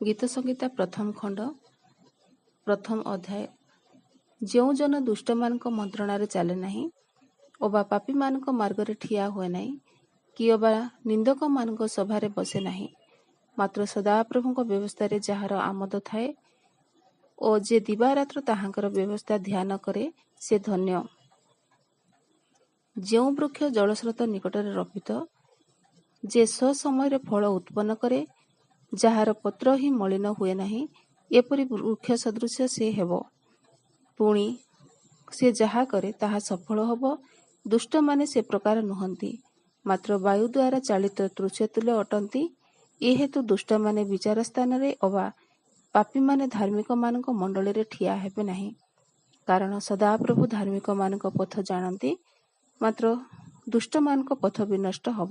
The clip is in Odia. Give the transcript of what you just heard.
गीत संहिता प्रथम खंड प्रथम अध्याय। ଯେଉଁ ଜନ ଦୁଷ୍ଟମାନଙ୍କ ମନ୍ତ୍ରଣାରେ ଚାଲେ ନାହିଁ ଅବା ପାପୀମାନଙ୍କ ମାର୍ଗରେ ଠିଆ ହୁଏ ନାହିଁ କି ଅବା ନିନ୍ଦକମାନଙ୍କ ସଭାରେ ବସେ ନାହିଁ, ମାତ୍ର ସଦାପ୍ରଭୁଙ୍କ ବ୍ୟବସ୍ଥାରେ ଯାହାର ଆମୋଦ ଥାଏ ଓ ଯେ ଦିବାରାତ୍ର ତାହାଙ୍କର ବ୍ୟବସ୍ଥା ଧ୍ୟାନ କରେ ସେ ଧନ୍ୟ। ଯେଉଁ ବୃକ୍ଷ ଜଳସ୍ରୋତ ନିକଟରେ ରୋପିତ, ଯେ ସମୟରେ ଫଳ ଉତ୍ପନ୍ନ କରେ, ଯାହାର ପତ୍ର ହିଁ ମଳିନ ହୁଏ ନାହିଁ, ଏପରି ବୃକ୍ଷ ସଦୃଶ ସେ ହେବ। ପୁଣି ସେ ଯାହା କରେ ତାହା ସଫଳ ହେବ। ଦୁଷ୍ଟମାନେ ସେ ପ୍ରକାର ନୁହନ୍ତି, ମାତ୍ର ବାୟୁ ଦ୍ୱାରା ଚାଳିତ ତୃଚ୍ଛତୁଲ୍ୟ ଅଟନ୍ତି। ଏ ହେତୁ ଦୁଷ୍ଟମାନେ ବିଚାର ସ୍ଥାନରେ ଅବା ପାପୀମାନେ ଧାର୍ମିକମାନଙ୍କ ମଣ୍ଡଳୀରେ ଠିଆ ହେବେ ନାହିଁ। କାରଣ ସଦାପ୍ରଭୁ ଧାର୍ମିକମାନଙ୍କ ପଥ ଜାଣନ୍ତି, ମାତ୍ର ଦୁଷ୍ଟମାନଙ୍କ ପଥ ବିନଷ୍ଟ ହେବ।